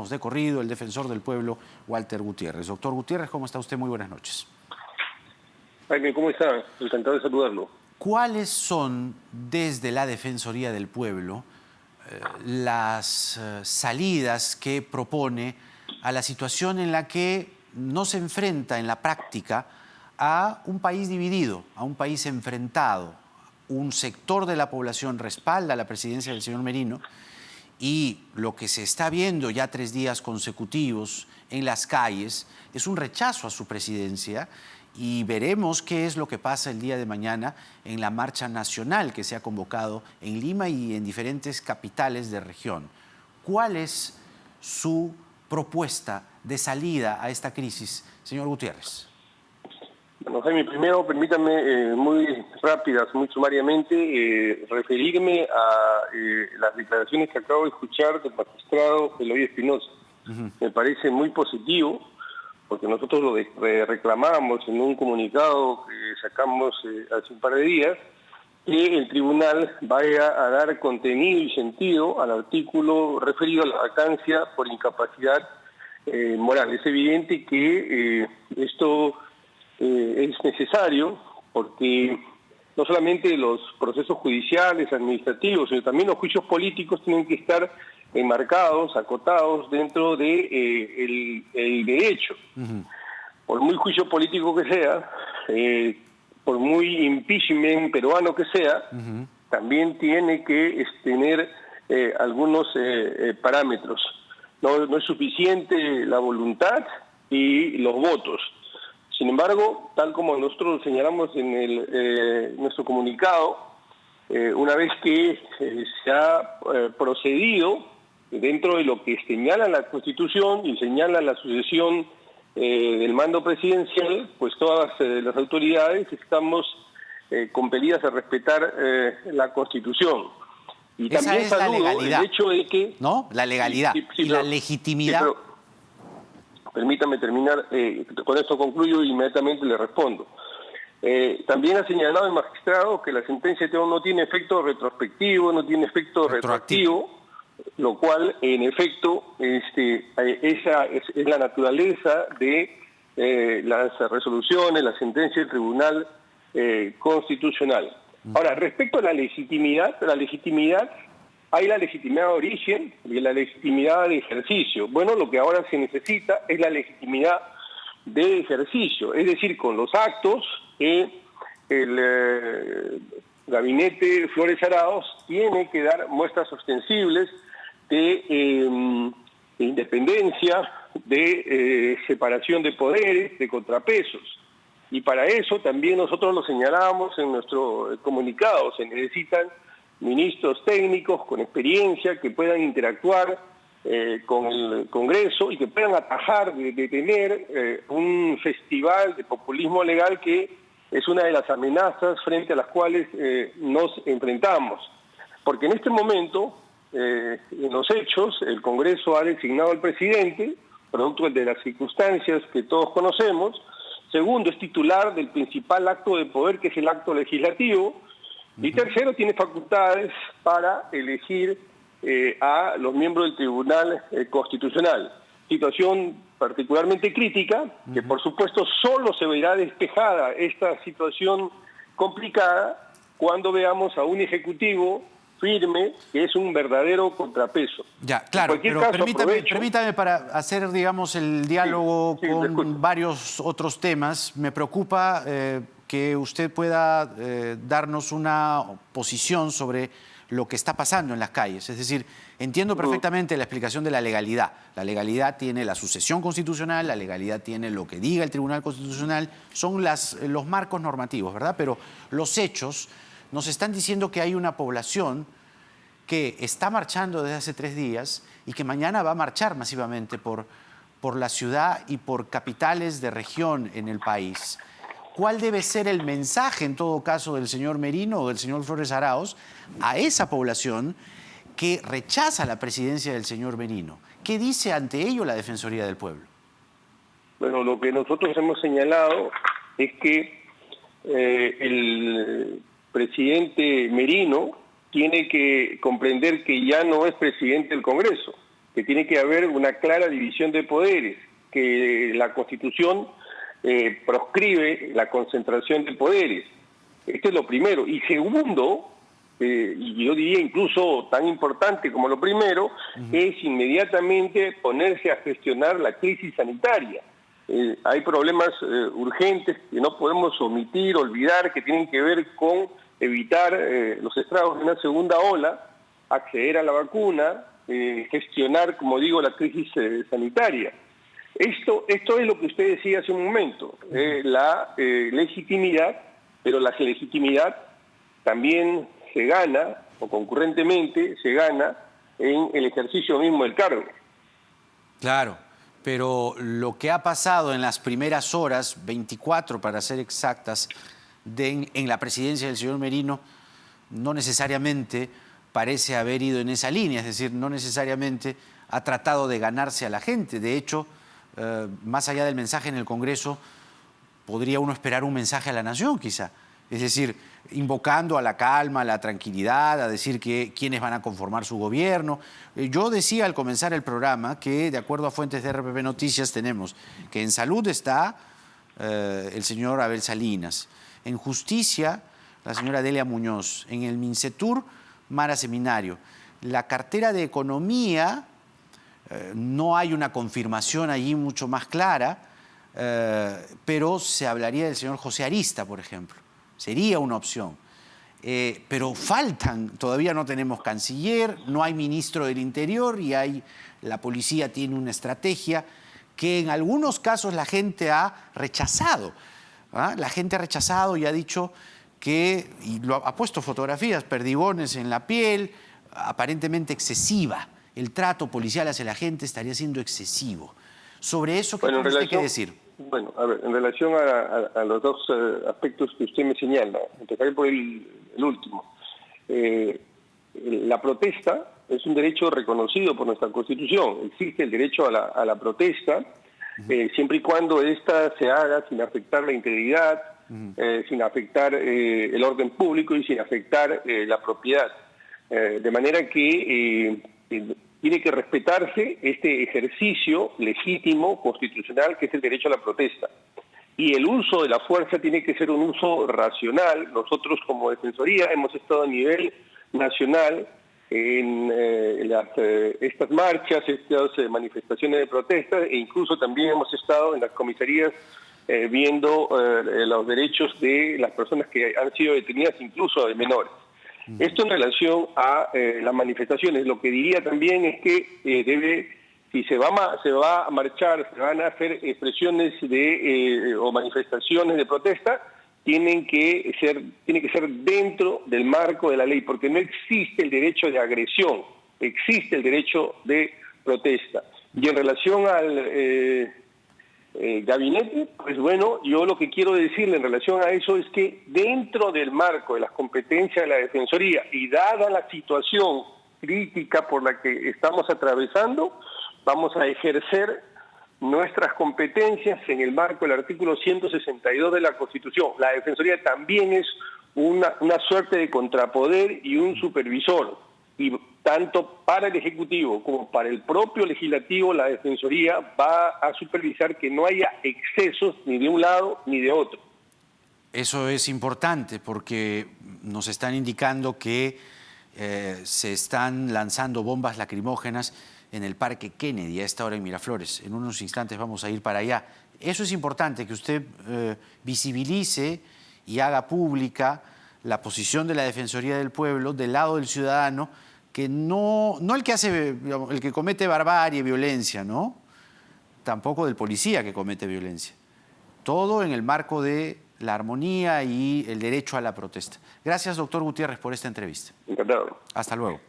saludamos de corrido, el defensor del pueblo, Walter Gutiérrez. Doctor Gutiérrez, ¿cómo está usted? Muy buenas noches. Jaime, ¿cómo está? Encantado de saludarlo. ¿Cuáles son, desde la Defensoría del Pueblo, las salidas que propone a la situación en la que no se enfrenta en la práctica a un país dividido, a un país enfrentado? Un sector de la población respalda la presidencia del señor Merino y lo que se está viendo ya 3 días consecutivos en las calles es un rechazo a su presidencia, y veremos qué es lo que pasa el día de mañana en la marcha nacional que se ha convocado en Lima y en diferentes capitales de región. ¿Cuál es su propuesta de salida a esta crisis, señor Gutiérrez? Bueno, Jaime, primero permítame muy rápidas, muy sumariamente, referirme a las declaraciones que acabo de escuchar del magistrado Eloy Espinosa. Me parece muy positivo, porque nosotros lo reclamamos en un comunicado que sacamos hace un par de días, que el tribunal vaya a dar contenido y sentido al artículo referido a la vacancia por incapacidad moral. Es evidente que esto es necesario porque no solamente los procesos judiciales, administrativos, sino también los juicios políticos tienen que estar enmarcados, acotados dentro de el derecho. Por muy juicio político que sea, por muy impeachment peruano que sea, también tiene que tener algunos parámetros. No es suficiente la voluntad y los votos. Sin embargo, tal como nosotros señalamos en nuestro comunicado, una vez que se ha procedido dentro de lo que señala la Constitución y señala la sucesión del mando presidencial, pues todas las autoridades estamos compelidas a respetar la Constitución. Y Esa también es la legalidad, el hecho de que... ¿no? La legalidad y la legitimidad. Sí, permítame terminar, con esto concluyo y inmediatamente le respondo. También ha señalado el magistrado que la sentencia no tiene efecto retrospectivo, no tiene efecto retroactivo, lo cual en efecto esa es la naturaleza de las resoluciones, la sentencia del Tribunal Constitucional. Ahora, respecto a la legitimidad, hay la legitimidad de origen y la legitimidad de ejercicio. Bueno, lo que ahora se necesita es la legitimidad de ejercicio, es decir, con los actos que el gabinete Flores Arauz tiene que dar muestras ostensibles de independencia, de separación de poderes, de contrapesos. Y para eso también nosotros lo señalamos en nuestro comunicado, se necesitan ministros técnicos con experiencia que puedan interactuar con el Congreso y que puedan atajar de tener un festival de populismo legal que es una de las amenazas frente a las cuales nos enfrentamos. Porque en este momento, en los hechos, el Congreso ha designado al presidente, producto de las circunstancias que todos conocemos. Segundo, es titular del principal acto de poder, que es el acto legislativo. Y tercero, tiene facultades para elegir a los miembros del Tribunal Constitucional. Situación particularmente crítica, que por supuesto solo se verá despejada esta situación complicada cuando veamos a un Ejecutivo firme, que es un verdadero contrapeso. Ya, claro, pero caso, permítame para hacer, digamos, el diálogo con varios otros temas. Me preocupa que usted pueda darnos una posición sobre lo que está pasando en las calles. Es decir, entiendo perfectamente la explicación de la legalidad. La legalidad tiene la sucesión constitucional, la legalidad tiene lo que diga el Tribunal Constitucional, son los marcos normativos, ¿verdad? Pero los hechos nos están diciendo que hay una población que está marchando desde hace 3 días y que mañana va a marchar masivamente por la ciudad y por capitales de región en el país. ¿Cuál debe ser el mensaje, en todo caso, del señor Merino o del señor Flores Arauz a esa población que rechaza la presidencia del señor Merino? ¿Qué dice ante ello la Defensoría del Pueblo? Bueno, lo que nosotros hemos señalado es que el presidente Merino tiene que comprender que ya no es presidente del Congreso. que tiene que haber una clara división de poderes, que la Constitución proscribe la concentración de poderes. Esto es lo primero. Y segundo, y yo diría incluso tan importante como lo primero, es inmediatamente ponerse a gestionar la crisis sanitaria. Hay problemas urgentes que no podemos omitir, olvidar, que tienen que ver con evitar los estragos de una segunda ola, acceder a la vacuna, gestionar, como digo, la crisis sanitaria. Esto es lo que usted decía hace un momento, la legitimidad, pero la legitimidad también se gana, o concurrentemente se gana, en el ejercicio mismo del cargo. Claro, pero lo que ha pasado en las primeras horas, 24 para ser exactas, en la presidencia del señor Merino, no necesariamente parece haber ido en esa línea, es decir, no necesariamente ha tratado de ganarse a la gente. De hecho, más allá del mensaje en el Congreso, podría uno esperar un mensaje a la nación, quizá. Es decir, invocando a la calma, a la tranquilidad, a decir que quiénes van a conformar su gobierno. Yo decía al comenzar el programa que, de acuerdo a fuentes de RPP Noticias, tenemos que en salud está el señor Abel Salinas, en justicia la señora Delia Muñoz, en el Mincetur Mara Seminario. La cartera de Economía, no hay una confirmación allí mucho más clara, pero se hablaría del señor José Arista, por ejemplo. Sería una opción. Pero faltan, todavía no tenemos canciller, no hay ministro del Interior y la policía tiene una estrategia que en algunos casos la gente ha rechazado. La gente ha rechazado y ha dicho que, y ha puesto fotografías, perdigones en la piel, aparentemente excesiva. El trato policial hacia la gente estaría siendo excesivo. Sobre eso, ¿qué tiene usted que decir? Bueno, a ver, en relación a los dos aspectos que usted me señala, empezaré por el último. La protesta es un derecho reconocido por nuestra Constitución. Existe el derecho a la protesta, siempre y cuando ésta se haga sin afectar la integridad, sin afectar el orden público y sin afectar la propiedad. De manera que tiene que respetarse este ejercicio legítimo, constitucional, que es el derecho a la protesta. Y el uso de la fuerza tiene que ser un uso racional. Nosotros como Defensoría hemos estado a nivel nacional en estas marchas, estas manifestaciones de protesta, e incluso también hemos estado en las comisarías viendo los derechos de las personas que han sido detenidas, incluso de menores. Esto en relación a las manifestaciones. Lo que diría también es que si se va a marchar, se van a hacer expresiones o manifestaciones de protesta, tiene que ser dentro del marco de la ley, porque no existe el derecho de agresión, existe el derecho de protesta. Y en relación al gabinete, pues bueno, yo lo que quiero decirle en relación a eso es que dentro del marco de las competencias de la Defensoría y dada la situación crítica por la que estamos atravesando, vamos a ejercer nuestras competencias en el marco del artículo 162 de la Constitución. La Defensoría también es una suerte de contrapoder y un supervisor. Y tanto para el Ejecutivo como para el propio Legislativo, la Defensoría va a supervisar que no haya excesos ni de un lado ni de otro. Eso es importante porque nos están indicando que se están lanzando bombas lacrimógenas en el Parque Kennedy a esta hora en Miraflores. En unos instantes vamos a ir para allá. Eso es importante, que usted visibilice y haga pública la posición de la Defensoría del Pueblo del lado del ciudadano, que no el que hace, digamos, el que comete barbarie, violencia, ¿no? Tampoco del policía que comete violencia. Todo en el marco de la armonía y el derecho a la protesta. Gracias, doctor Gutiérrez, por esta entrevista. Encantado. Hasta luego.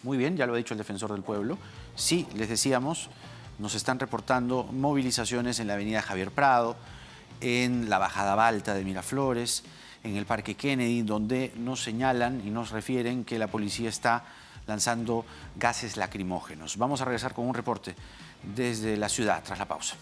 Muy bien, ya lo ha dicho el defensor del pueblo. Sí, les decíamos, nos están reportando movilizaciones en la avenida Javier Prado, en la bajada Balta de Miraflores, en el Parque Kennedy, donde nos señalan y nos refieren que la policía está lanzando gases lacrimógenos. Vamos a regresar con un reporte desde la ciudad tras la pausa.